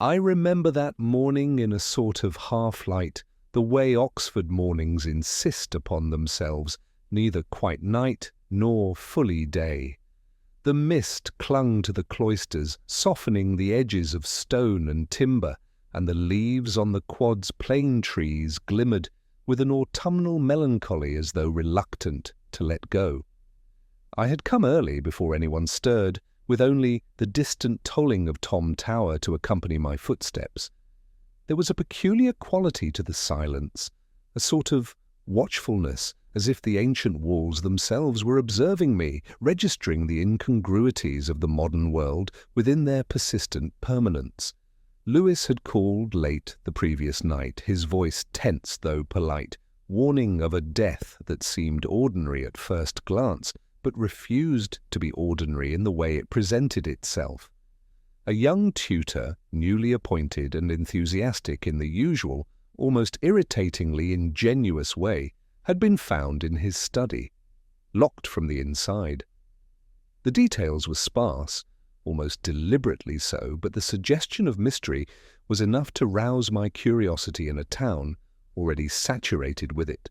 I remember that morning in a sort of half-light, the way Oxford mornings insist upon themselves, neither quite night nor fully day. The mist clung to the cloisters, softening the edges of stone and timber, and the leaves on the quad's plane trees glimmered with an autumnal melancholy as though reluctant to let go. I had come early before anyone stirred, with only the distant tolling of Tom Tower to accompany my footsteps. There was a peculiar quality to the silence, a sort of watchfulness, as if the ancient walls themselves were observing me, registering the incongruities of the modern world within their persistent permanence. Lewis had called late the previous night, his voice tense though polite, warning of a death that seemed ordinary at first glance, but refused to be ordinary in the way it presented itself. A young tutor, newly appointed and enthusiastic in the usual, almost irritatingly ingenuous way, had been found in his study, locked from the inside. The details were sparse, almost deliberately so, but the suggestion of mystery was enough to rouse my curiosity in a town already saturated with it.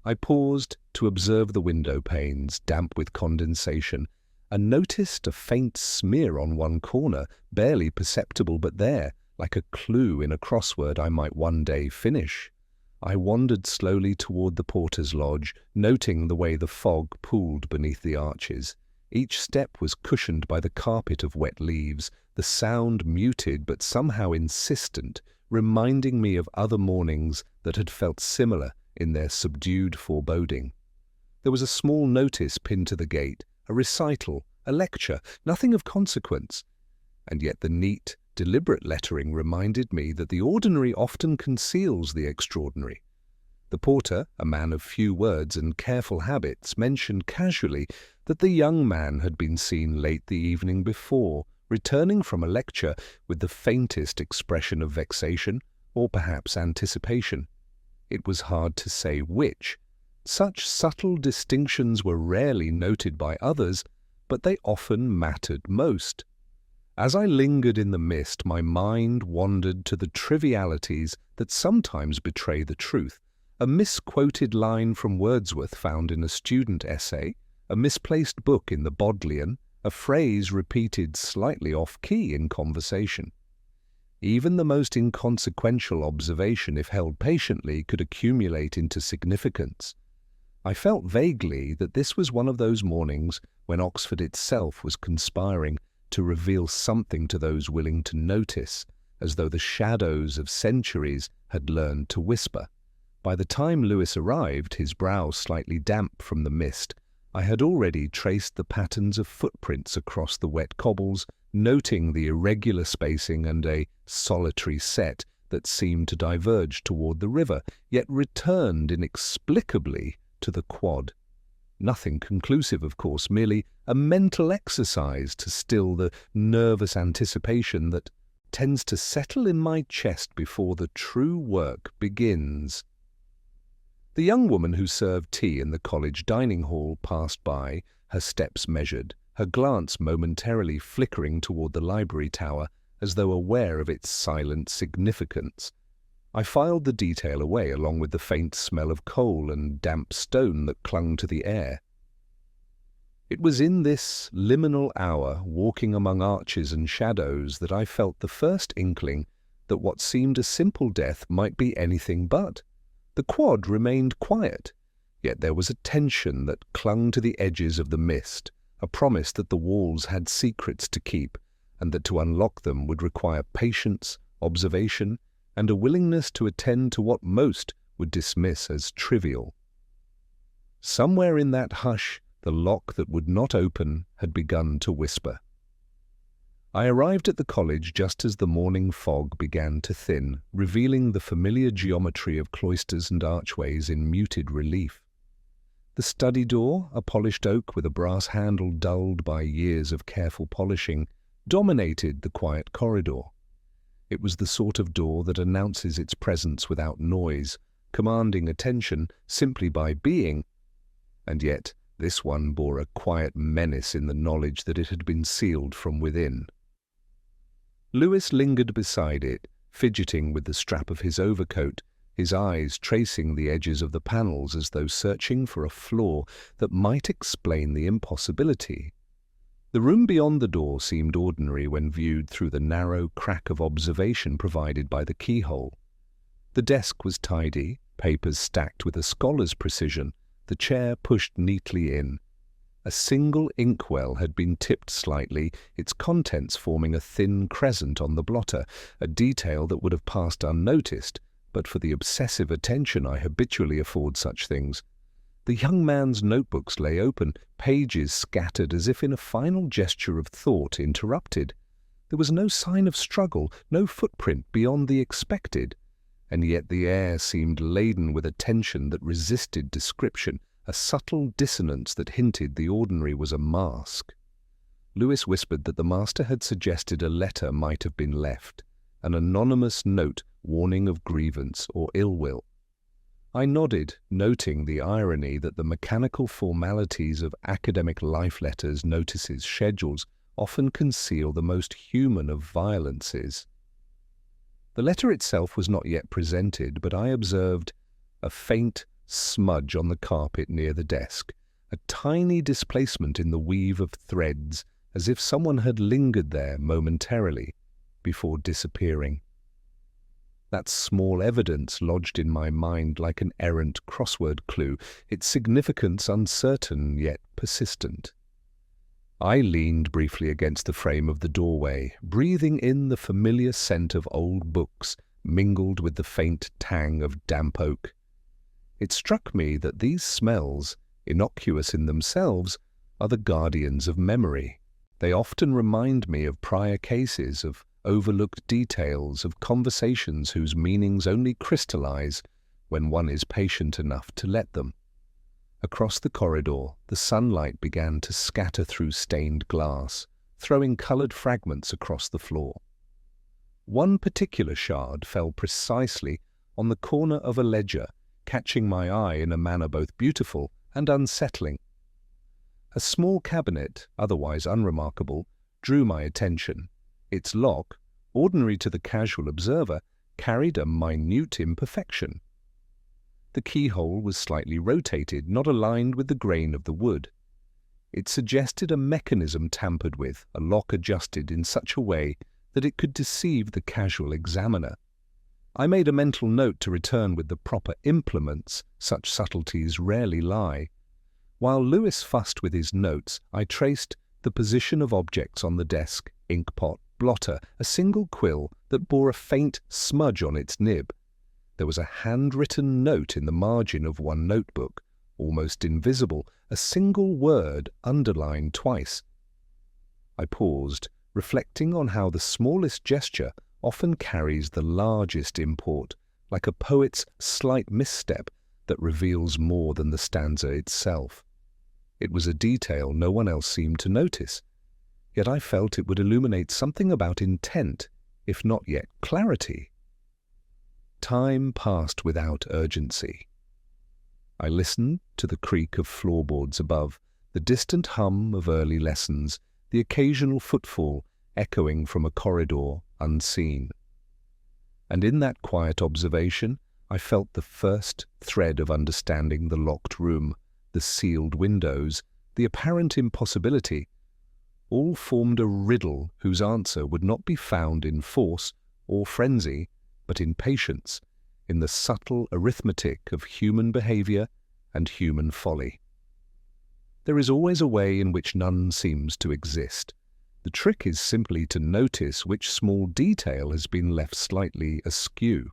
I paused to observe the window panes, damp with condensation, and noticed a faint smear on one corner, barely perceptible but there, like a clue in a crossword I might one day finish. I wandered slowly toward the porter's lodge, noting the way the fog pooled beneath the arches. Each step was cushioned by the carpet of wet leaves, the sound muted but somehow insistent, reminding me of other mornings that had felt similar in their subdued foreboding. There was a small notice pinned to the gate, a recital, a lecture, nothing of consequence, and yet the neat, deliberate lettering reminded me that the ordinary often conceals the extraordinary. The porter, a man of few words and careful habits, mentioned casually that the young man had been seen late the evening before, returning from a lecture with the faintest expression of vexation, or perhaps anticipation. It was hard to say which. Such subtle distinctions were rarely noted by others, but they often mattered most. As I lingered in the mist, my mind wandered to the trivialities that sometimes betray the truth. A misquoted line from Wordsworth found in a student essay, a misplaced book in the Bodleian, a phrase repeated slightly off-key in conversation. Even the most inconsequential observation, if held patiently, could accumulate into significance. I felt vaguely that this was one of those mornings when Oxford itself was conspiring to reveal something to those willing to notice, as though the shadows of centuries had learned to whisper. By the time Lewis arrived, his brow slightly damp from the mist, I had already traced the patterns of footprints across the wet cobbles, noting the irregular spacing and a solitary set that seemed to diverge toward the river, yet returned inexplicably to the quad. Nothing conclusive, of course, merely a mental exercise to still the nervous anticipation that tends to settle in my chest before the true work begins. The young woman who served tea in the college dining hall passed by, her steps measured, her glance momentarily flickering toward the library tower as though aware of its silent significance. I filed the detail away along with the faint smell of coal and damp stone that clung to the air. It was in this liminal hour, walking among arches and shadows, that I felt the first inkling that what seemed a simple death might be anything but. The quad remained quiet, yet there was a tension that clung to the edges of the mist, a promise that the walls had secrets to keep, and that to unlock them would require patience, observation, and a willingness to attend to what most would dismiss as trivial. Somewhere in that hush, the lock that would not open had begun to whisper. I arrived at the college just as the morning fog began to thin, revealing the familiar geometry of cloisters and archways in muted relief. The study door, a polished oak with a brass handle dulled by years of careful polishing, dominated the quiet corridor. It was the sort of door that announces its presence without noise, commanding attention simply by being, and yet this one bore a quiet menace in the knowledge that it had been sealed from within. Lewis lingered beside it, fidgeting with the strap of his overcoat, his eyes tracing the edges of the panels as though searching for a flaw that might explain the impossibility. The room beyond the door seemed ordinary when viewed through the narrow crack of observation provided by the keyhole. The desk was tidy, papers stacked with a scholar's precision, the chair pushed neatly in. A single inkwell had been tipped slightly, its contents forming a thin crescent on the blotter, a detail that would have passed unnoticed, but for the obsessive attention I habitually afford such things. The young man's notebooks lay open, pages scattered as if in a final gesture of thought interrupted. There was no sign of struggle, no footprint beyond the expected, and yet the air seemed laden with a tension that resisted description, a subtle dissonance that hinted the ordinary was a mask. Lewis whispered that the master had suggested a letter might have been left, an anonymous note warning of grievance or ill will. I nodded, noting the irony that the mechanical formalities of academic life letters, notices, schedules often conceal the most human of violences. The letter itself was not yet presented, but I observed a faint smudge on the carpet near the desk, a tiny displacement in the weave of threads, as if someone had lingered there momentarily before disappearing. That small evidence lodged in my mind like an errant crossword clue, its significance uncertain yet persistent. I leaned briefly against the frame of the doorway, breathing in the familiar scent of old books mingled with the faint tang of damp oak. It struck me that these smells, innocuous in themselves, are the guardians of memory. They often remind me of prior cases, of overlooked details, of conversations whose meanings only crystallize when one is patient enough to let them. Across the corridor, the sunlight began to scatter through stained glass, throwing colored fragments across the floor. One particular shard fell precisely on the corner of a ledger, catching my eye in a manner both beautiful and unsettling. A small cabinet, otherwise unremarkable, drew my attention. Its lock, ordinary to the casual observer, carried a minute imperfection. The keyhole was slightly rotated, not aligned with the grain of the wood. It suggested a mechanism tampered with, a lock adjusted in such a way that it could deceive the casual examiner. I made a mental note to return with the proper implements. Such subtleties rarely lie. While Lewis fussed with his notes, I traced the position of objects on the desk, inkpot, blotter, a single quill that bore a faint smudge on its nib. There was a handwritten note in the margin of one notebook, almost invisible, a single word underlined twice. I paused, reflecting on how the smallest gesture often carries the largest import, like a poet's slight misstep that reveals more than the stanza itself. It was a detail no one else seemed to notice, yet I felt it would illuminate something about intent, if not yet clarity. Time passed without urgency. I listened to the creak of floorboards above, the distant hum of early lessons, the occasional footfall echoing from a corridor unseen. And in that quiet observation, I felt the first thread of understanding the locked room, the sealed windows, the apparent impossibility. All formed a riddle whose answer would not be found in force or frenzy, but in patience, in the subtle arithmetic of human behavior and human folly. There is always a way in which none seems to exist. The trick is simply to notice which small detail has been left slightly askew.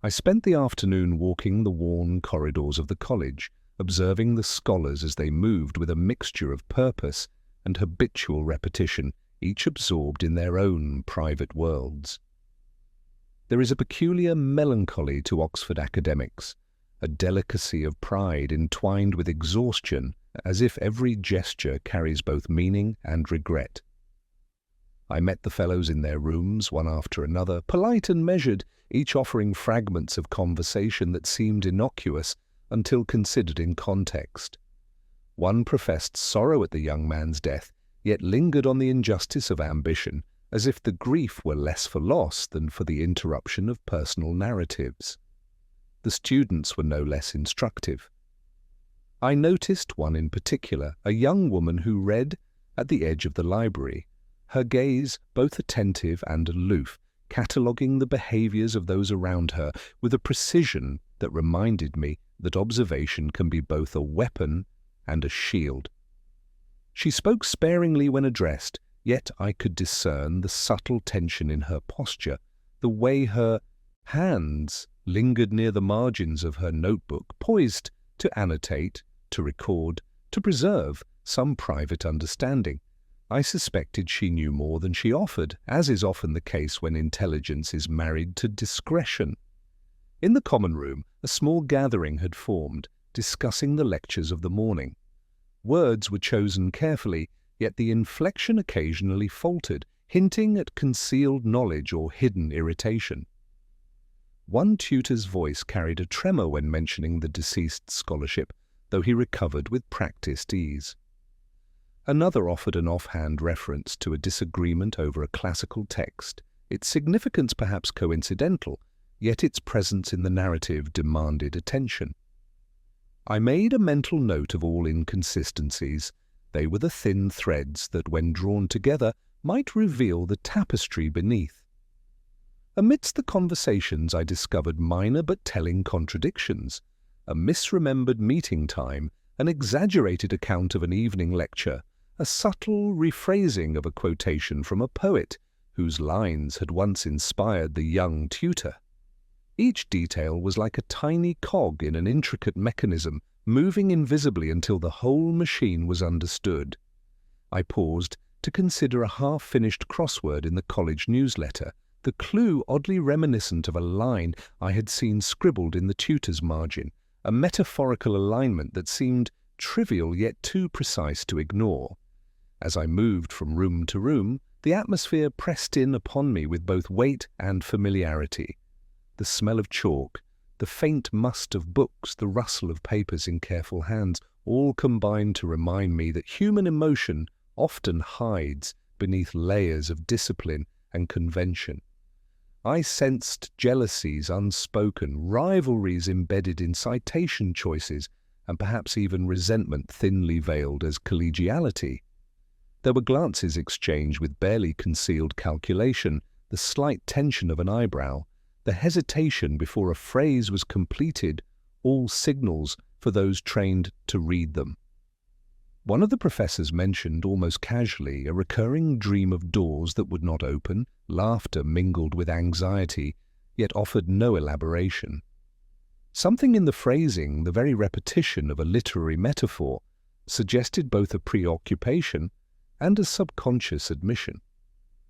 I spent the afternoon walking the worn corridors of the college, observing the scholars as they moved with a mixture of purpose and habitual repetition, each absorbed in their own private worlds. There is a peculiar melancholy to Oxford academics, a delicacy of pride entwined with exhaustion, as if every gesture carries both meaning and regret. I met the fellows in their rooms, one after another, polite and measured, each offering fragments of conversation that seemed innocuous until considered in context. One professed sorrow at the young man's death, yet lingered on the injustice of ambition, as if the grief were less for loss than for the interruption of personal narratives. The students were no less instructive. I noticed one in particular, a young woman who read at the edge of the library, her gaze both attentive and aloof, cataloguing the behaviours of those around her with a precision that reminded me that observation can be both a weapon and a shield. She spoke sparingly when addressed, yet I could discern the subtle tension in her posture, the way her hands lingered near the margins of her notebook, poised to annotate, to record, to preserve some private understanding. I suspected she knew more than she offered, as is often the case when intelligence is married to discretion. In the common room, a small gathering had formed, discussing the lectures of the morning. Words were chosen carefully, yet the inflection occasionally faltered, hinting at concealed knowledge or hidden irritation. One tutor's voice carried a tremor when mentioning the deceased's scholarship, though he recovered with practiced ease. Another offered an offhand reference to a disagreement over a classical text, its significance perhaps coincidental, yet its presence in the narrative demanded attention. I made a mental note of all inconsistencies. They were the thin threads that, when drawn together, might reveal the tapestry beneath. Amidst the conversations I discovered minor but telling contradictions, a misremembered meeting time, an exaggerated account of an evening lecture, a subtle rephrasing of a quotation from a poet whose lines had once inspired the young tutor. Each detail was like a tiny cog in an intricate mechanism, moving invisibly until the whole machine was understood. I paused to consider a half-finished crossword in the college newsletter, the clue oddly reminiscent of a line I had seen scribbled in the tutor's margin, a metaphorical alignment that seemed trivial yet too precise to ignore. As I moved from room to room, the atmosphere pressed in upon me with both weight and familiarity. The smell of chalk, the faint must of books, the rustle of papers in careful hands, all combined to remind me that human emotion often hides beneath layers of discipline and convention. I sensed jealousies unspoken, rivalries embedded in citation choices, and perhaps even resentment thinly veiled as collegiality. There were glances exchanged with barely concealed calculation, the slight tension of an eyebrow, the hesitation before a phrase was completed, all signals for those trained to read them. One of the professors mentioned almost casually a recurring dream of doors that would not open, laughter mingled with anxiety, yet offered no elaboration. Something in the phrasing, the very repetition of a literary metaphor, suggested both a preoccupation and a subconscious admission.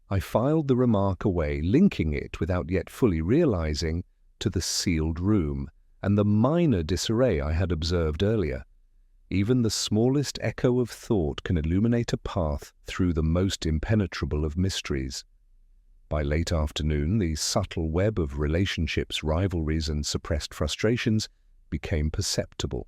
I filed the remark away, linking it, without yet fully realizing, to the sealed room and the minor disarray I had observed earlier. Even the smallest echo of thought can illuminate a path through the most impenetrable of mysteries. By late afternoon, the subtle web of relationships, rivalries, and suppressed frustrations became perceptible.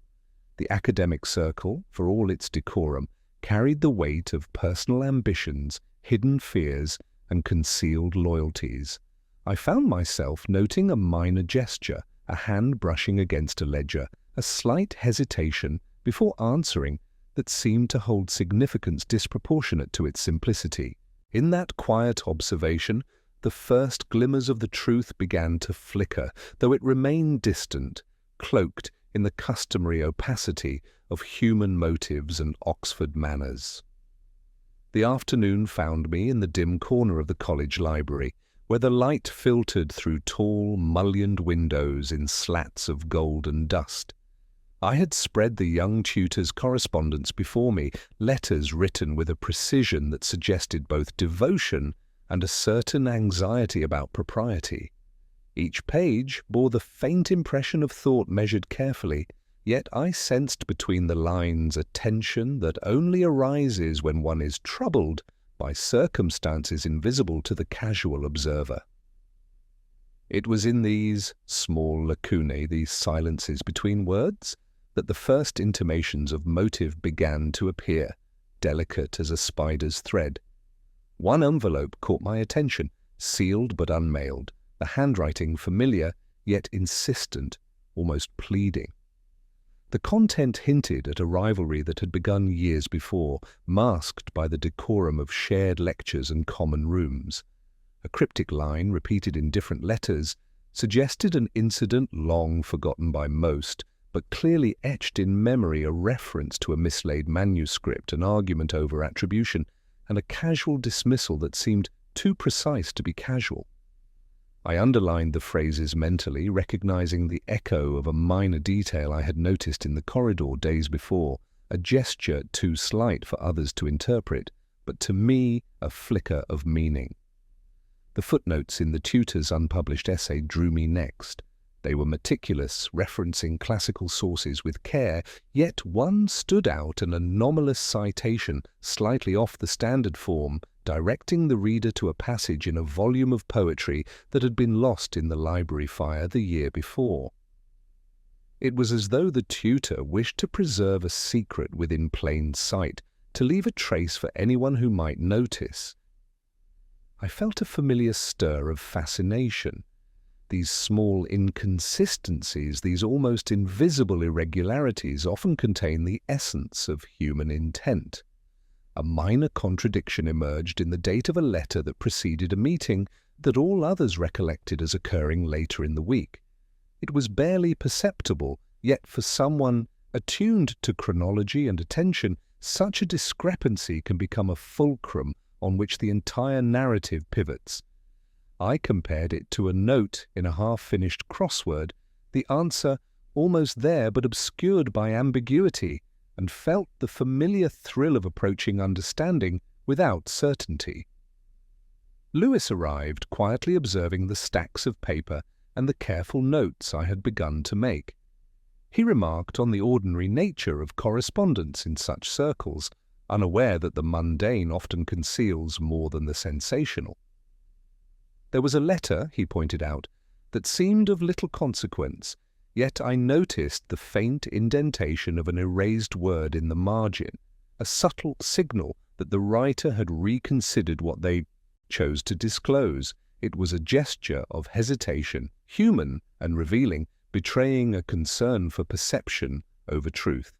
The academic circle, for all its decorum, carried the weight of personal ambitions, hidden fears, and concealed loyalties. I found myself noting a minor gesture, a hand brushing against a ledger, a slight hesitation before answering that seemed to hold significance disproportionate to its simplicity. In that quiet observation, the first glimmers of the truth began to flicker, though it remained distant, cloaked in the customary opacity of human motives and Oxford manners. The afternoon found me in the dim corner of the college library, where the light filtered through tall, mullioned windows in slats of golden dust. I had spread the young tutor's correspondence before me, letters written with a precision that suggested both devotion and a certain anxiety about propriety. Each page bore the faint impression of thought measured carefully, yet I sensed between the lines a tension that only arises when one is troubled by circumstances invisible to the casual observer. It was in these small lacunae, these silences between words, that the first intimations of motive began to appear, delicate as a spider's thread. One envelope caught my attention, sealed but unmailed, the handwriting familiar, yet insistent, almost pleading. The content hinted at a rivalry that had begun years before, masked by the decorum of shared lectures and common rooms. A cryptic line, repeated in different letters, suggested an incident long forgotten by most, but clearly etched in memory a reference to a mislaid manuscript, an argument over attribution, and a casual dismissal that seemed too precise to be casual. I underlined the phrases mentally, recognizing the echo of a minor detail I had noticed in the corridor days before, a gesture too slight for others to interpret, but to me a flicker of meaning. The footnotes in the tutor's unpublished essay drew me next. They were meticulous, referencing classical sources with care, yet one stood out, an anomalous citation, slightly off the standard form, directing the reader to a passage in a volume of poetry that had been lost in the library fire the year before. It was as though the tutor wished to preserve a secret within plain sight, to leave a trace for anyone who might notice. I felt a familiar stir of fascination. These small inconsistencies, these almost invisible irregularities, often contain the essence of human intent. A minor contradiction emerged in the date of a letter that preceded a meeting that all others recollected as occurring later in the week. It was barely perceptible, yet for someone attuned to chronology and attention, such a discrepancy can become a fulcrum on which the entire narrative pivots. I compared it to a note in a half-finished crossword, the answer almost there but obscured by ambiguity, and felt the familiar thrill of approaching understanding without certainty. Lewis arrived, quietly observing the stacks of paper and the careful notes I had begun to make. He remarked on the ordinary nature of correspondence in such circles, unaware that the mundane often conceals more than the sensational. There was a letter, he pointed out, that seemed of little consequence, yet I noticed the faint indentation of an erased word in the margin, a subtle signal that the writer had reconsidered what they chose to disclose. It was a gesture of hesitation, human and revealing, betraying a concern for perception over truth.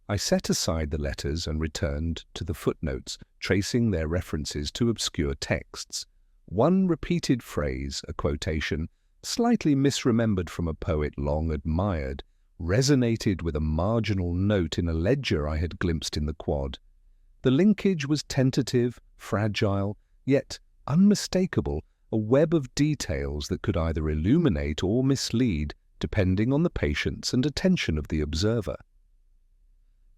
I set aside the letters and returned to the footnotes, tracing their references to obscure texts. One repeated phrase, a quotation, slightly misremembered from a poet long admired, resonated with a marginal note in a ledger I had glimpsed in the quad. The linkage was tentative, fragile, yet unmistakable, a web of details that could either illuminate or mislead, depending on the patience and attention of the observer.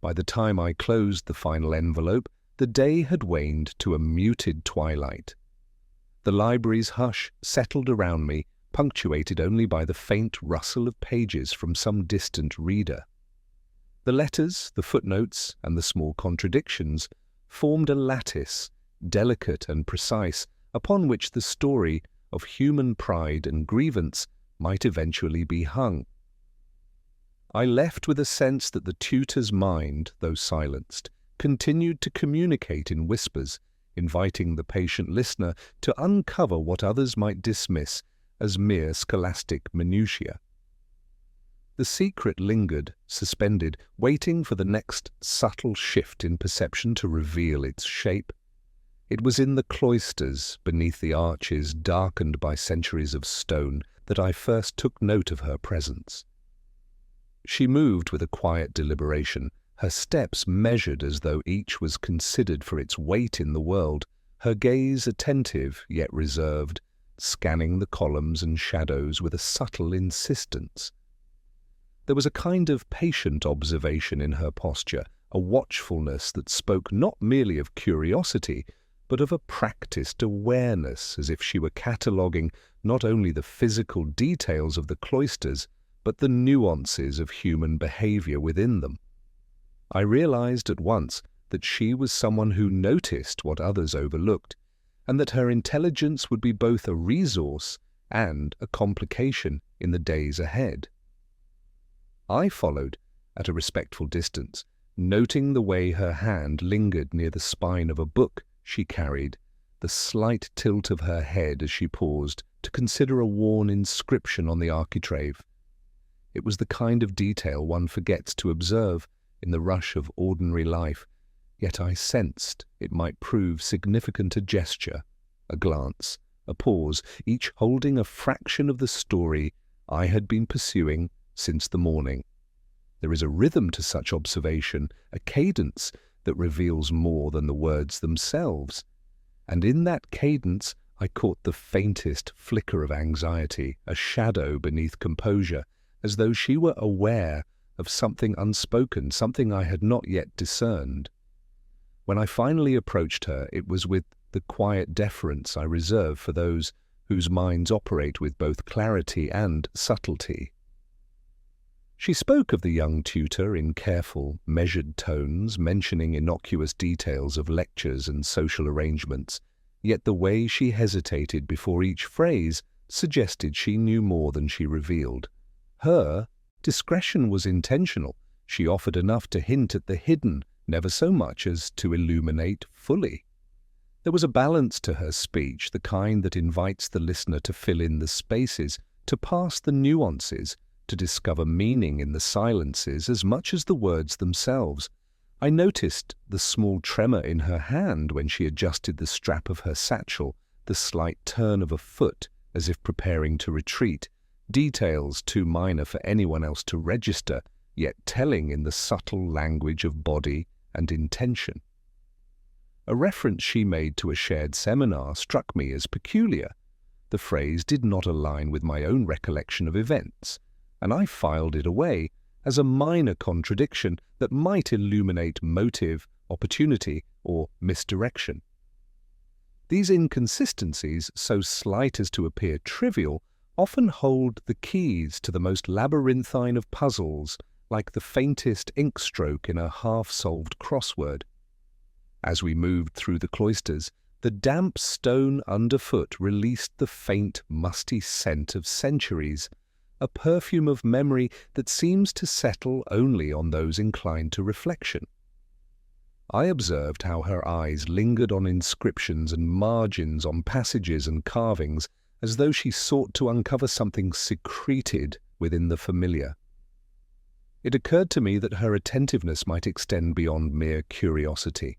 By the time I closed the final envelope, the day had waned to a muted twilight. The library's hush settled around me, punctuated only by the faint rustle of pages from some distant reader. The letters, the footnotes, and the small contradictions formed a lattice, delicate and precise, upon which the story of human pride and grievance might eventually be hung. I left with a sense that the tutor's mind, though silenced, continued to communicate in whispers, inviting the patient listener to uncover what others might dismiss as mere scholastic minutiae. The secret lingered, suspended, waiting for the next subtle shift in perception to reveal its shape. It was in the cloisters, beneath the arches darkened by centuries of stone, that I first took note of her presence. She moved with a quiet deliberation, her steps measured as though each was considered for its weight in the world, her gaze attentive yet reserved, scanning the columns and shadows with a subtle insistence. There was a kind of patient observation in her posture, a watchfulness that spoke not merely of curiosity, but of a practiced awareness, as if she were cataloguing not only the physical details of the cloisters, but the nuances of human behavior within them. I realized at once that she was someone who noticed what others overlooked, and that her intelligence would be both a resource and a complication in the days ahead. I followed at a respectful distance, noting the way her hand lingered near the spine of a book she carried, the slight tilt of her head as she paused to consider a worn inscription on the architrave. It was the kind of detail one forgets to observe in the rush of ordinary life, yet I sensed it might prove significant. A gesture, a glance, a pause, each holding a fraction of the story I had been pursuing since the morning. There is a rhythm to such observation, a cadence that reveals more than the words themselves. And in that cadence I caught the faintest flicker of anxiety, a shadow beneath composure, as though she were aware of something unspoken, something I had not yet discerned. When I finally approached her, it was with the quiet deference I reserve for those whose minds operate with both clarity and subtlety. She spoke of the young tutor in careful, measured tones, mentioning innocuous details of lectures and social arrangements, yet the way she hesitated before each phrase suggested she knew more than she revealed. Her discretion was intentional. She offered enough to hint at the hidden, never so much as to illuminate fully. There was a balance to her speech, the kind that invites the listener to fill in the spaces, to pass the nuances, to discover meaning in the silences as much as the words themselves. I noticed the small tremor in her hand when she adjusted the strap of her satchel, the slight turn of a foot as if preparing to retreat, details too minor for anyone else to register, yet telling in the subtle language of body and intention. A reference she made to a shared seminar struck me as peculiar. The phrase did not align with my own recollection of events, and I filed it away as a minor contradiction that might illuminate motive, opportunity, or misdirection. These inconsistencies, so slight as to appear trivial, often hold the keys to the most labyrinthine of puzzles, like the faintest ink stroke in a half-solved crossword. As we moved through the cloisters, the damp stone underfoot released the faint, musty scent of centuries, a perfume of memory that seems to settle only on those inclined to reflection. I observed how her eyes lingered on inscriptions and margins, on passages and carvings, as though she sought to uncover something secreted within the familiar. It occurred to me that her attentiveness might extend beyond mere curiosity.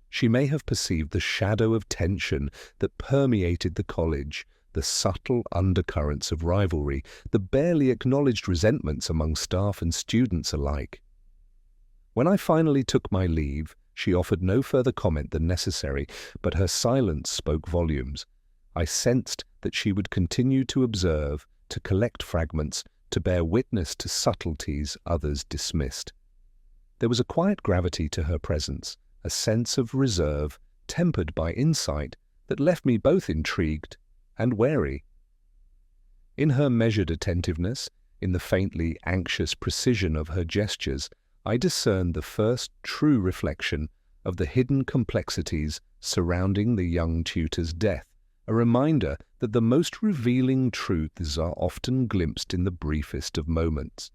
She may have perceived the shadow of tension that permeated the college, the subtle undercurrents of rivalry, the barely acknowledged resentments among staff and students alike. When I finally took my leave, she offered no further comment than necessary, but her silence spoke volumes. I sensed that she would continue to observe, to collect fragments, to bear witness to subtleties others dismissed. There was a quiet gravity to her presence, a sense of reserve tempered by insight that left me both intrigued and wary. In her measured attentiveness, in the faintly anxious precision of her gestures, I discerned the first true reflection of the hidden complexities surrounding the young tutor's death, a reminder that the most revealing truths are often glimpsed in the briefest of moments.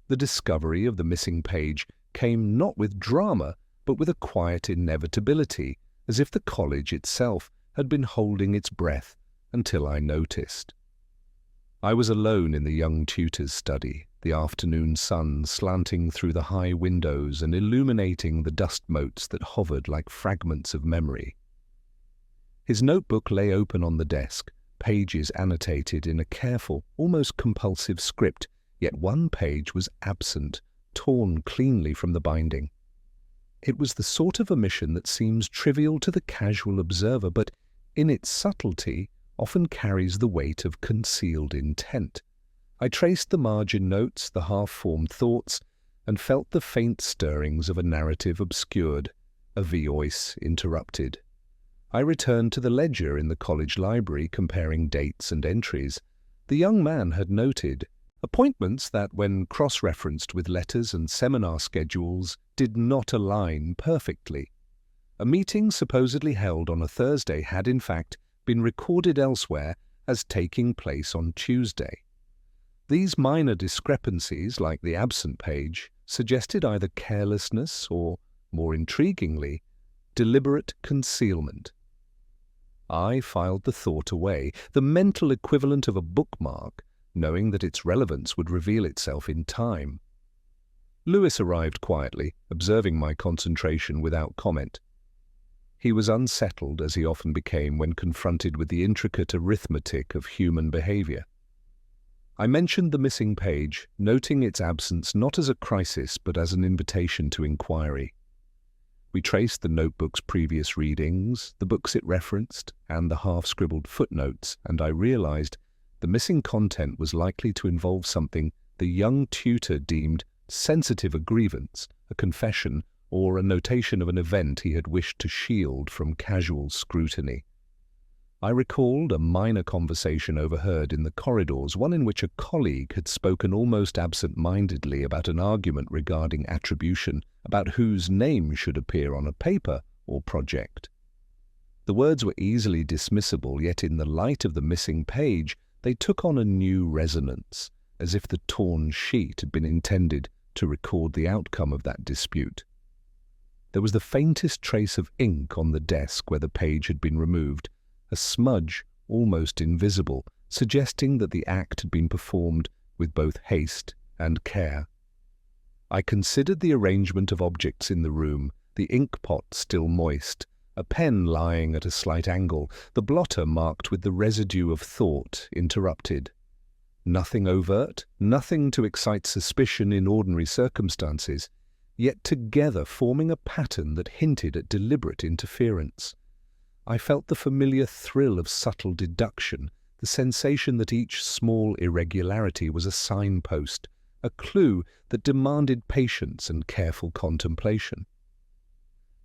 The discovery of the missing page came not with drama, but with a quiet inevitability, as if the college itself had been holding its breath until I noticed. I was alone in the young tutor's study, the afternoon sun slanting through the high windows and illuminating the dust motes that hovered like fragments of memory. His notebook lay open on the desk, pages annotated in a careful, almost compulsive script, yet one page was absent, torn cleanly from the binding. It was the sort of omission that seems trivial to the casual observer, but in its subtlety often carries the weight of concealed intent. I traced the margin notes, the half-formed thoughts, and felt the faint stirrings of a narrative obscured, a voice interrupted. I returned to the ledger in the college library, comparing dates and entries. The young man had noted appointments that, when cross-referenced with letters and seminar schedules, did not align perfectly. A meeting supposedly held on a Thursday had, in fact, been recorded elsewhere as taking place on Tuesday. These minor discrepancies, like the absent page, suggested either carelessness or, more intriguingly, Deliberate concealment. I filed the thought away, the mental equivalent of a bookmark, knowing that its relevance would reveal itself in time. Lewis arrived quietly, observing my concentration without comment. He was unsettled, as he often became when confronted with the intricate arithmetic of human behavior. I mentioned the missing page, noting its absence not as a crisis but as an invitation to inquiry. We traced the notebook's previous readings, the books it referenced, and the half-scribbled footnotes, and I realized the missing content was likely to involve something the young tutor deemed sensitive, a grievance, a confession, or a notation of an event he had wished to shield from casual scrutiny. I recalled a minor conversation overheard in the corridors, one in which a colleague had spoken almost absent-mindedly about an argument regarding attribution, about whose name should appear on a paper or project. The words were easily dismissible, yet in the light of the missing page, they took on a new resonance, as if the torn sheet had been intended to record the outcome of that dispute. There was the faintest trace of ink on the desk where the page had been removed, a smudge almost invisible, suggesting that the act had been performed with both haste and care. I considered the arrangement of objects in the room, the ink pot still moist, a pen lying at a slight angle, the blotter marked with the residue of thought interrupted. Nothing overt, nothing to excite suspicion in ordinary circumstances, yet together forming a pattern that hinted at deliberate interference. I felt the familiar thrill of subtle deduction, the sensation that each small irregularity was a signpost, a clue that demanded patience and careful contemplation.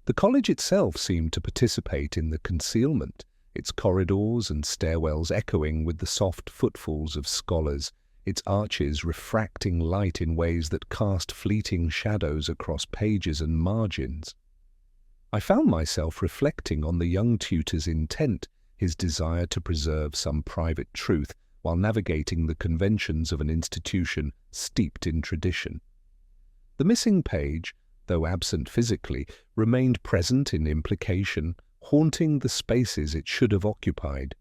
The college itself seemed to participate in the concealment, its corridors and stairwells echoing with the soft footfalls of scholars, its arches refracting light in ways that cast fleeting shadows across pages and margins. I found myself reflecting on the young tutor's intent, his desire to preserve some private truth while navigating the conventions of an institution steeped in tradition. The missing page, though absent physically, remained present in implication, haunting the spaces it should have occupied.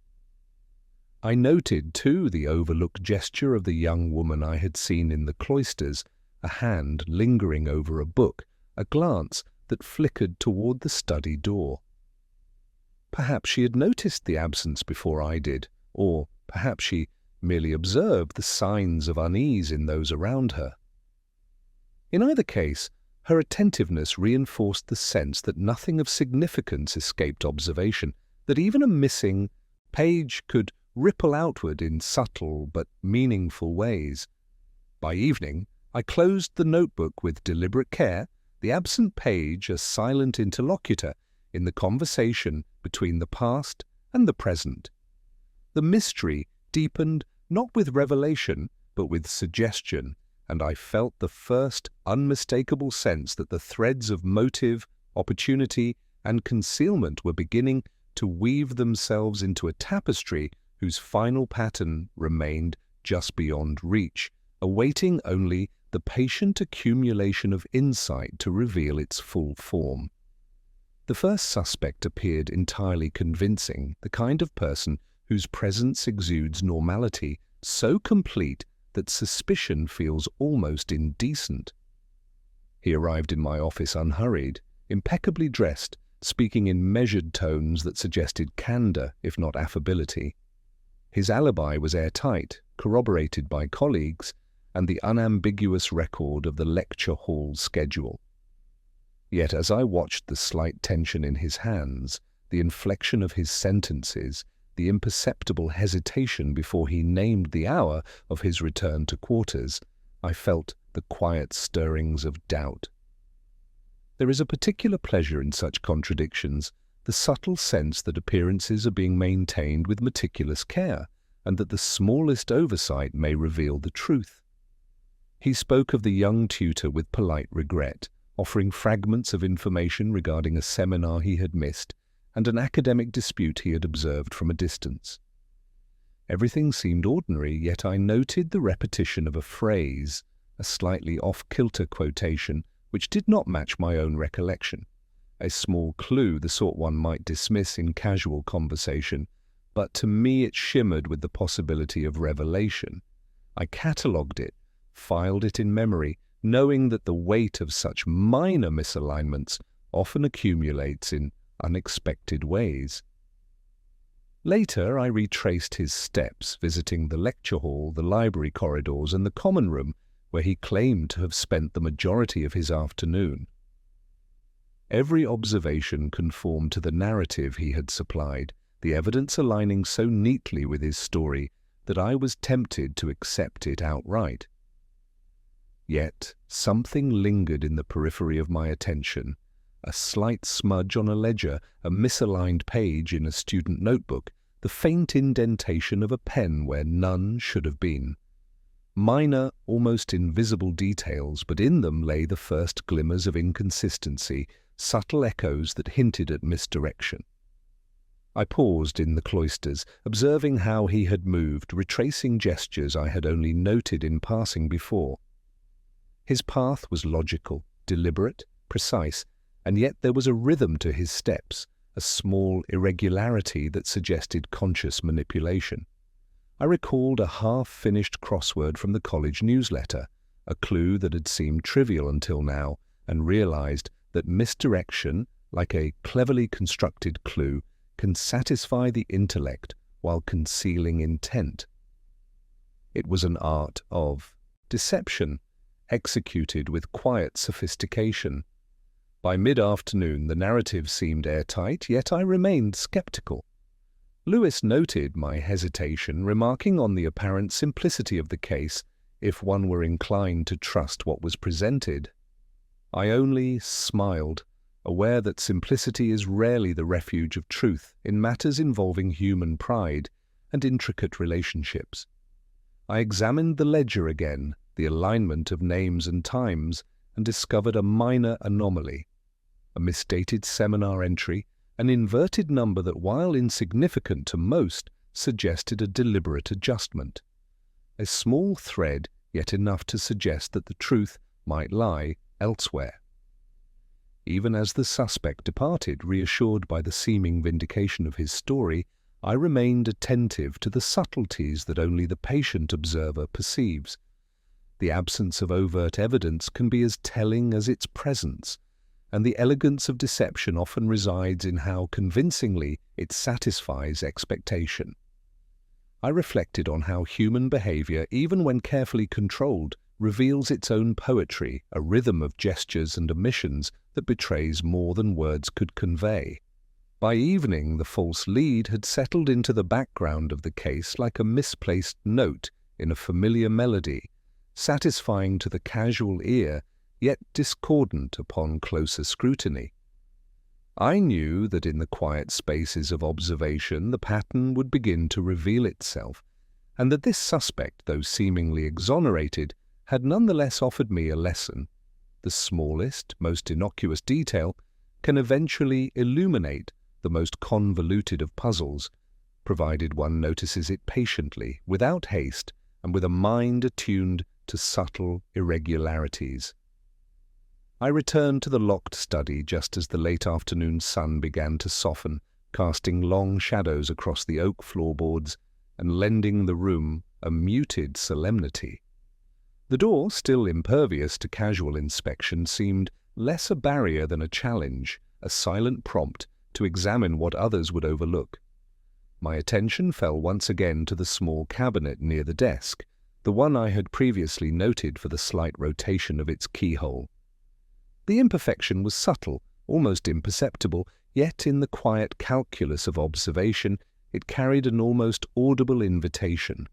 I noted, too, the overlooked gesture of the young woman I had seen in the cloisters, a hand lingering over a book, a glance that flickered toward the study door. Perhaps she had noticed the absence before I did, or perhaps she merely observed the signs of unease in those around her. In either case, her attentiveness reinforced the sense that nothing of significance escaped observation, that even a missing page could ripple outward in subtle but meaningful ways. By evening, I closed the notebook with deliberate care, the absent page a silent interlocutor in the conversation between the past and the present. The mystery deepened not with revelation, but with suggestion, and I felt the first unmistakable sense that the threads of motive, opportunity, and concealment were beginning to weave themselves into a tapestry whose final pattern remained just beyond reach, awaiting only the patient accumulation of insight to reveal its full form. The first suspect appeared entirely convincing, the kind of person whose presence exudes normality so complete that suspicion feels almost indecent. He arrived in my office unhurried, impeccably dressed, speaking in measured tones that suggested candor, if not affability. His alibi was airtight, corroborated by colleagues, and the unambiguous record of the lecture hall schedule. Yet as I watched the slight tension in his hands, the inflection of his sentences, the imperceptible hesitation before he named the hour of his return to quarters, I felt the quiet stirrings of doubt. There is a particular pleasure in such contradictions, the subtle sense that appearances are being maintained with meticulous care, and that the smallest oversight may reveal the truth. He spoke of the young tutor with polite regret, offering fragments of information regarding a seminar he had missed and an academic dispute he had observed from a distance. Everything seemed ordinary, yet I noted the repetition of a phrase, a slightly off-kilter quotation, which did not match my own recollection. a small clue, the sort one might dismiss in casual conversation, but to me it shimmered with the possibility of revelation. I catalogued it, filed it in memory, knowing that the weight of such minor misalignments often accumulates in unexpected ways. Later, I retraced his steps, visiting the lecture hall, the library corridors, and the common room, where he claimed to have spent the majority of his afternoon. Every observation conformed to the narrative he had supplied, the evidence aligning so neatly with his story that I was tempted to accept it outright. Yet something lingered in the periphery of my attention, a slight smudge on a ledger, a misaligned page in a student notebook, the faint indentation of a pen where none should have been. Minor, almost invisible details, but in them lay the first glimmers of inconsistency, subtle echoes that hinted at misdirection. I paused in the cloisters, observing how he had moved, retracing gestures I had only noted in passing before. His path was logical, deliberate, precise, and yet there was a rhythm to his steps, a small irregularity that suggested conscious manipulation. I recalled a half-finished crossword from the college newsletter, a clue that had seemed trivial until now, and realized that misdirection, like a cleverly constructed clue, can satisfy the intellect while concealing intent. It was an art of deception, executed with quiet sophistication. By mid-afternoon, the narrative seemed airtight, yet I remained skeptical. Lewis noted my hesitation, remarking on the apparent simplicity of the case if one were inclined to trust what was presented. I only smiled, aware that simplicity is rarely the refuge of truth in matters involving human pride and intricate relationships. I examined the ledger again, the alignment of names and times, and discovered a minor anomaly. A misdated seminar entry, an inverted number that, while insignificant to most, suggested a deliberate adjustment. A small thread, yet enough to suggest that the truth might lie elsewhere. Even as the suspect departed, reassured by the seeming vindication of his story, I remained attentive to the subtleties that only the patient observer perceives. The absence of overt evidence can be as telling as its presence, and the elegance of deception often resides in how convincingly it satisfies expectation. I reflected on how human behavior, even when carefully controlled, reveals its own poetry, a rhythm of gestures and omissions that betrays more than words could convey. By evening, the false lead had settled into the background of the case like a misplaced note in a familiar melody, satisfying to the casual ear, yet discordant upon closer scrutiny. I knew that in the quiet spaces of observation the pattern would begin to reveal itself, and that this suspect, though seemingly exonerated, had nonetheless offered me a lesson. The smallest, most innocuous detail can eventually illuminate the most convoluted of puzzles, provided one notices it patiently, without haste, and with a mind attuned to subtle irregularities. I returned to the locked study just as the late afternoon sun began to soften, casting long shadows across the oak floorboards and lending the room a muted solemnity. The door, still impervious to casual inspection, seemed less a barrier than a challenge, a silent prompt to examine what others would overlook. My attention fell once again to the small cabinet near the desk, the one I had previously noted for the slight rotation of its keyhole. The imperfection was subtle, almost imperceptible, yet in the quiet calculus of observation it carried an almost audible invitation.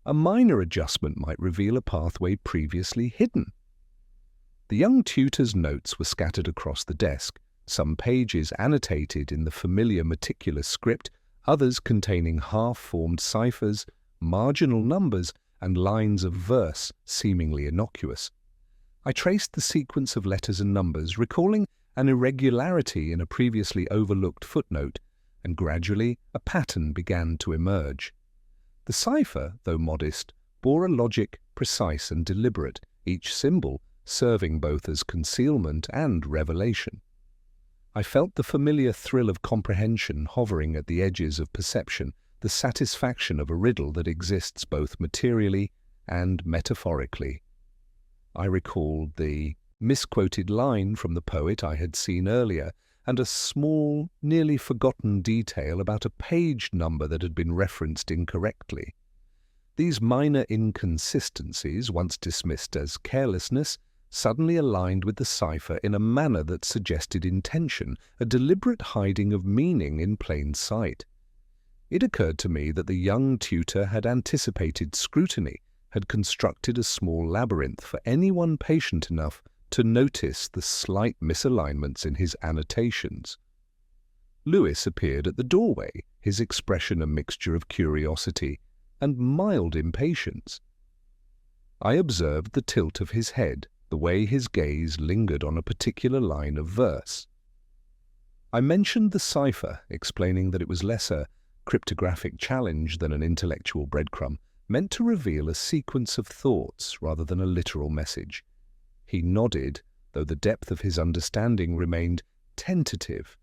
A minor adjustment might reveal a pathway previously hidden. The young tutor's notes were scattered across the desk, some pages annotated in the familiar meticulous script, others containing half-formed ciphers, marginal numbers, and lines of verse seemingly innocuous. I traced the sequence of letters and numbers, recalling an irregularity in a previously overlooked footnote, and gradually a pattern began to emerge. The cipher, though modest, bore a logic precise and deliberate, each symbol serving both as concealment and revelation. I felt the familiar thrill of comprehension hovering at the edges of perception, the satisfaction of a riddle that exists both materially and metaphorically. I recalled the misquoted line from the poet I had seen earlier, and a small, nearly forgotten detail about a page number that had been referenced incorrectly. These minor inconsistencies, once dismissed as carelessness, suddenly aligned with the cipher in a manner that suggested intention, a deliberate hiding of meaning in plain sight. It occurred to me that the young tutor had anticipated scrutiny, had constructed a small labyrinth for anyone patient enough to notice the slight misalignments in his annotations. Lewis appeared at the doorway, his expression a mixture of curiosity and mild impatience. I observed the tilt of his head, the way his gaze lingered on a particular line of verse. I mentioned the cipher, explaining that it was less a cryptographic challenge than an intellectual breadcrumb, meant to reveal a sequence of thoughts rather than a literal message. He nodded, though the depth of his understanding remained tentative.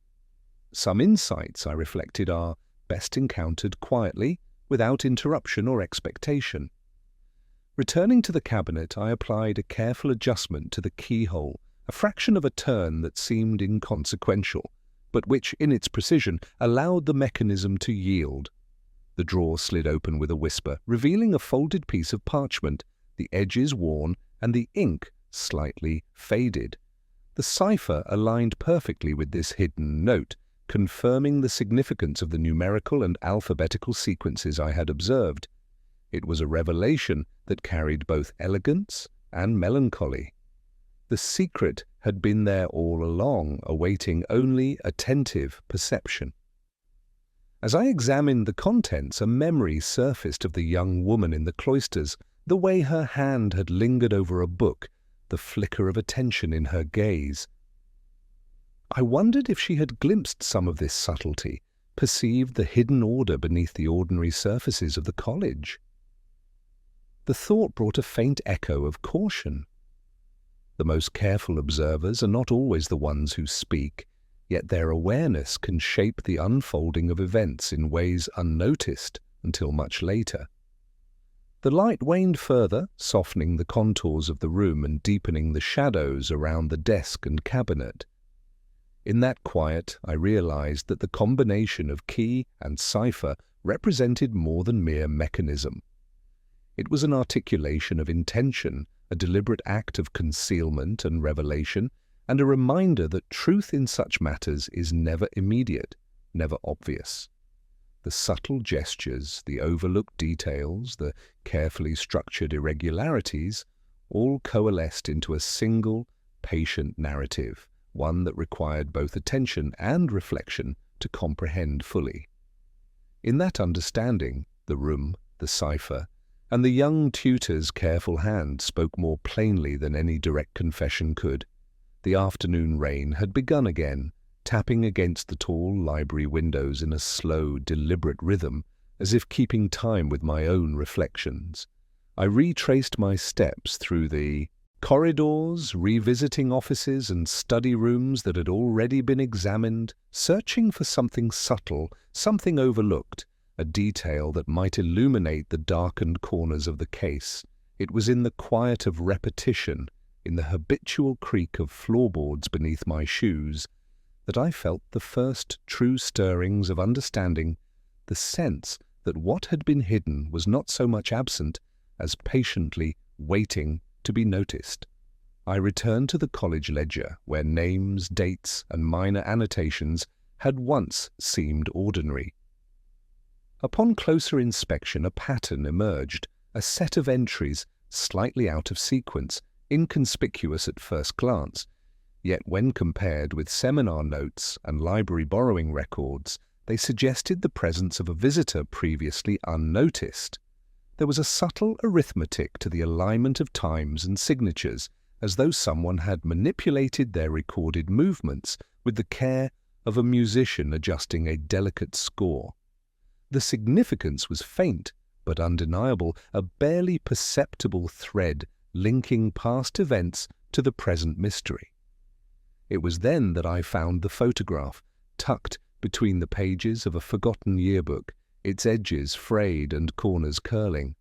Some insights, I reflected, are best encountered quietly, without interruption or expectation. Returning to the cabinet, I applied a careful adjustment to the keyhole, a fraction of a turn that seemed inconsequential, but which, in its precision, allowed the mechanism to yield. The drawer slid open with a whisper, revealing a folded piece of parchment, the edges worn and the ink slightly faded. The cipher aligned perfectly with this hidden note, confirming the significance of the numerical and alphabetical sequences I had observed. It was a revelation that carried both elegance and melancholy. The secret had been there all along, awaiting only attentive perception. As I examined the contents, a memory surfaced of the young woman in the cloisters, the way her hand had lingered over a book, the flicker of attention in her gaze. I wondered if she had glimpsed some of this subtlety, perceived the hidden order beneath the ordinary surfaces of the college. The thought brought a faint echo of caution. The most careful observers are not always the ones who speak, yet their awareness can shape the unfolding of events in ways unnoticed until much later. The light waned further, softening the contours of the room and deepening the shadows around the desk and cabinet. In that quiet, I realized that the combination of key and cipher represented more than mere mechanism. It was an articulation of intention, a deliberate act of concealment and revelation, and a reminder that truth in such matters is never immediate, never obvious. The subtle gestures, the overlooked details, the carefully structured irregularities, all coalesced into a single, patient narrative, one that required both attention and reflection to comprehend fully. In that understanding, the room, the cipher, and the young tutor's careful hand spoke more plainly than any direct confession could. The afternoon rain had begun again, tapping against the tall library windows in a slow, deliberate rhythm, as if keeping time with my own reflections. I retraced my steps through the corridors, revisiting offices and study rooms that had already been examined, searching for something subtle, something overlooked, a detail that might illuminate the darkened corners of the case. It was in the quiet of repetition, in the habitual creak of floorboards beneath my shoes, that I felt the first true stirrings of understanding, the sense that what had been hidden was not so much absent as patiently waiting to be noticed. I returned to the college ledger, where names, dates, and minor annotations had once seemed ordinary. Upon closer inspection, a pattern emerged, a set of entries slightly out of sequence, inconspicuous at first glance, yet when compared with seminar notes and library borrowing records, they suggested the presence of a visitor previously unnoticed. There was a subtle arithmetic to the alignment of times and signatures, as though someone had manipulated their recorded movements with the care of a musician adjusting a delicate score. The significance was faint but undeniable, a barely perceptible thread linking past events to the present mystery. It was then that I found the photograph, tucked between the pages of a forgotten yearbook, its edges frayed and corners curling.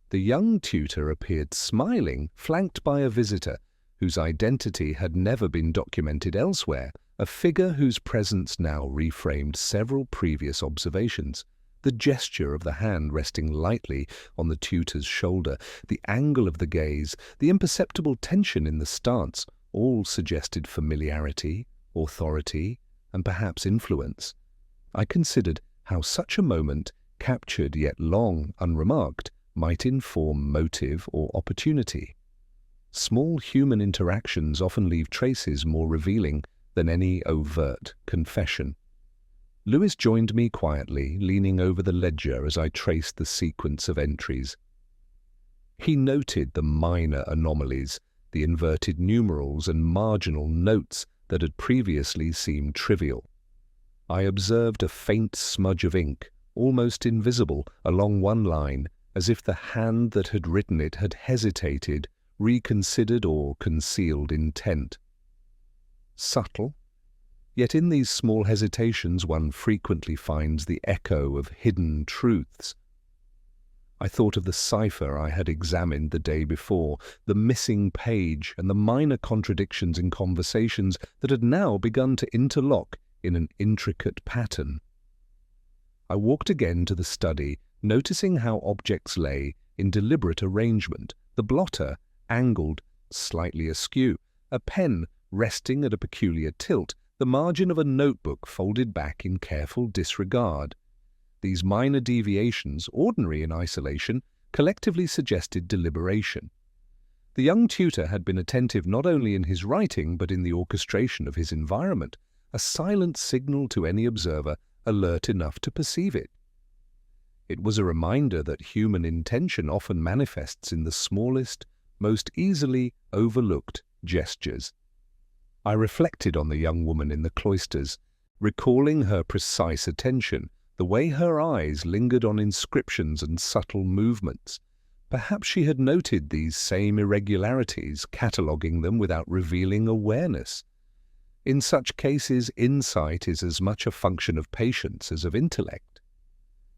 The young tutor appeared smiling, flanked by a visitor whose identity had never been documented elsewhere, a figure whose presence now reframed several previous observations. The gesture of the hand resting lightly on the tutor's shoulder, the angle of the gaze, the imperceptible tension in the stance, all suggested familiarity, authority, and perhaps influence. I considered how such a moment, captured yet long unremarked, might inform motive or opportunity. Small human interactions often leave traces more revealing than any overt confession. Lewis joined me quietly, leaning over the ledger as I traced the sequence of entries. He noted the minor anomalies, the inverted numerals and marginal notes that had previously seemed trivial. I observed a faint smudge of ink, almost invisible, along one line, as if the hand that had written it had hesitated, reconsidered, or concealed intent. Subtle, yet in these small hesitations one frequently finds the echo of hidden truths. I thought of the cipher I had examined the day before, the missing page and the minor contradictions in conversations that had now begun to interlock in an intricate pattern. I walked again to the study, noticing how objects lay in deliberate arrangement, the blotter angled slightly askew, a pen resting at a peculiar tilt, the margin of a notebook folded back in careful disregard. These minor deviations, ordinary in isolation, collectively suggested deliberation. The young tutor had been attentive not only in his writing but in the orchestration of his environment, a silent signal to any observer alert enough to perceive it. It was a reminder that human intention often manifests in the smallest, most easily overlooked gestures. I reflected on the young woman in the cloisters, recalling her precise attention, the way her eyes lingered on inscriptions and subtle movements. Perhaps she had noted these same irregularities, cataloguing them without revealing awareness. In such cases, insight is as much a function of patience as of intellect.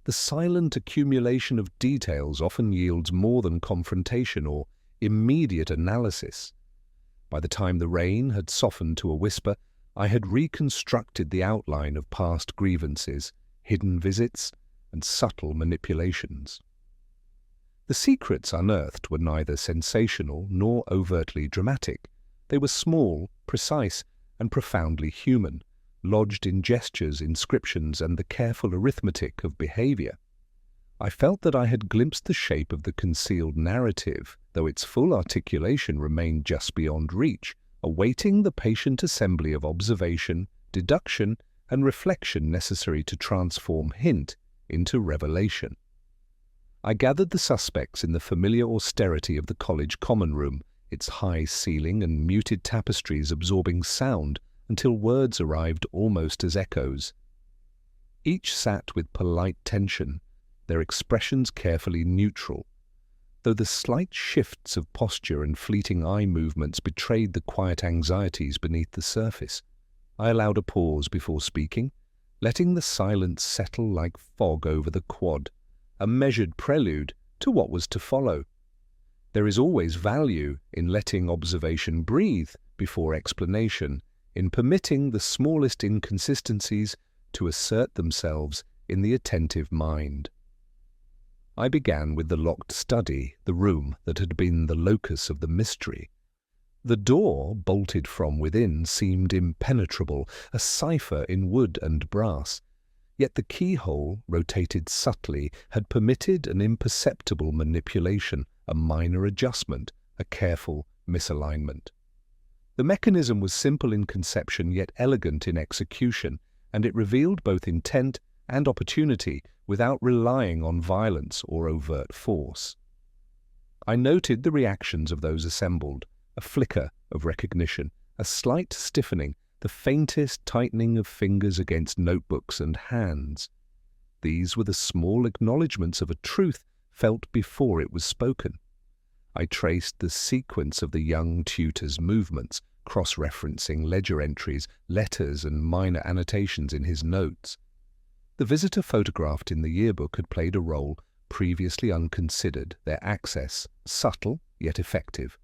The silent accumulation of details often yields more than confrontation or immediate analysis. By the time the rain had softened to a whisper, I had reconstructed the outline of past grievances, hidden visits, and subtle manipulations. The secrets unearthed were neither sensational nor overtly dramatic. They were small, precise, and profoundly human, lodged in gestures, inscriptions, and the careful arithmetic of behavior. I felt that I had glimpsed the shape of the concealed narrative, though its full articulation remained just beyond reach, awaiting the patient assembly of observation, deduction, and reflection necessary to transform hint into revelation. I gathered the suspects in the familiar austerity of the college common room, its high ceiling and muted tapestries absorbing sound until words arrived almost as echoes. Each sat with polite tension, their expressions carefully neutral, though the slight shifts of posture and fleeting eye movements betrayed the quiet anxieties beneath the surface. I allowed a pause before speaking, letting the silence settle like fog over the quad, a measured prelude to what was to follow. There is always value in letting observation breathe before explanation, in permitting the smallest inconsistencies to assert themselves in the attentive mind. I began with the locked study, the room that had been the locus of the mystery. The door, bolted from within, seemed impenetrable, a cipher in wood and brass. Yet the keyhole, rotated subtly, had permitted an imperceptible manipulation, a minor adjustment, a careful misalignment. The mechanism was simple in conception yet elegant in execution, and it revealed both intent and opportunity without relying on violence or overt force. I noted the reactions of those assembled, a flicker of recognition, a slight stiffening, the faintest tightening of fingers against notebooks and hands. These were the small acknowledgments of a truth felt before it was spoken. I traced the sequence of the young tutor's movements, cross-referencing ledger entries, letters and minor annotations in his notes. The visitor photographed in the yearbook had played a role previously unconsidered, their access subtle yet effective.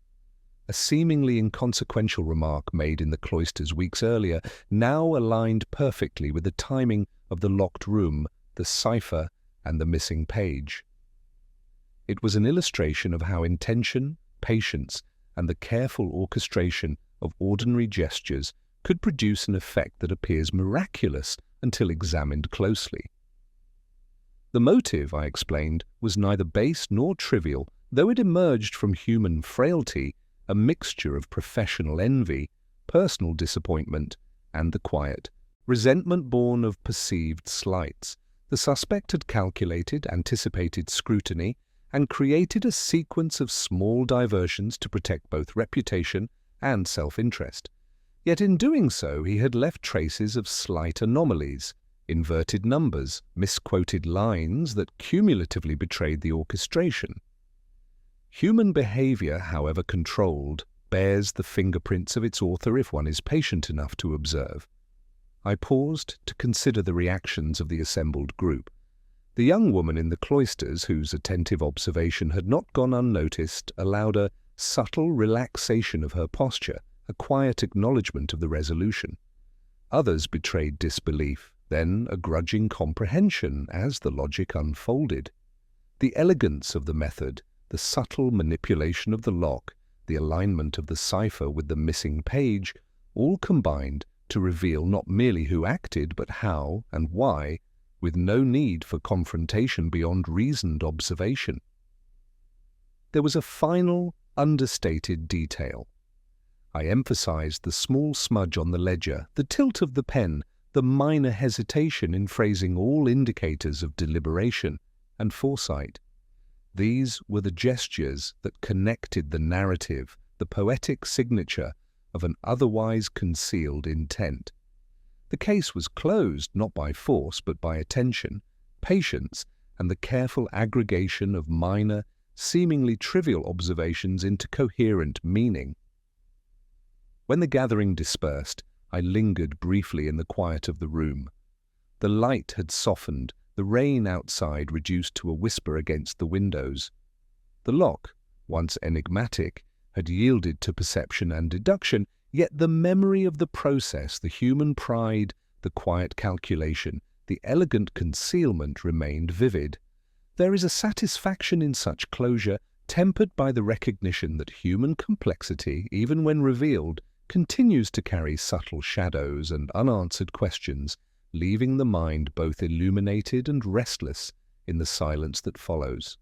A seemingly inconsequential remark made in the cloisters weeks earlier now aligned perfectly with the timing of the locked room, the cipher, and the missing page. It was an illustration of how intention, patience, and the careful orchestration of ordinary gestures could produce an effect that appears miraculous until examined closely. The motive, I explained, was neither base nor trivial, though it emerged from human frailty, a mixture of professional envy, personal disappointment, and the quiet resentment born of perceived slights. The suspect had calculated, anticipated scrutiny, and created a sequence of small diversions to protect both reputation and self-interest. Yet in doing so, he had left traces of slight anomalies, inverted numbers, misquoted lines that cumulatively betrayed the orchestration. Human behavior, however controlled, bears the fingerprints of its author if one is patient enough to observe. I paused to consider the reactions of the assembled group. The young woman in the cloisters, whose attentive observation had not gone unnoticed, allowed a subtle relaxation of her posture, a quiet acknowledgement of the resolution. Others betrayed disbelief, then a grudging comprehension as the logic unfolded. The elegance of the method, the subtle manipulation of the lock, the alignment of the cipher with the missing page, all combined to reveal not merely who acted, but how and why, with no need for confrontation beyond reasoned observation. There was a final, understated detail. I emphasized the small smudge on the ledger, the tilt of the pen, the minor hesitation in phrasing all indicators of deliberation and foresight. These were the gestures that connected the narrative, the poetic signature of an otherwise concealed intent. The case was closed not by force but by attention, patience, and the careful aggregation of minor, seemingly trivial observations into coherent meaning. When the gathering dispersed, I lingered briefly in the quiet of the room. The light had softened, the rain outside reduced to a whisper against the windows. The lock, once enigmatic, had yielded to perception and deduction, yet the memory of the process, the human pride, the quiet calculation, the elegant concealment remained vivid. There is a satisfaction in such closure, tempered by the recognition that human complexity, even when revealed, continues to carry subtle shadows and unanswered questions, leaving the mind both illuminated and restless in the silence that follows.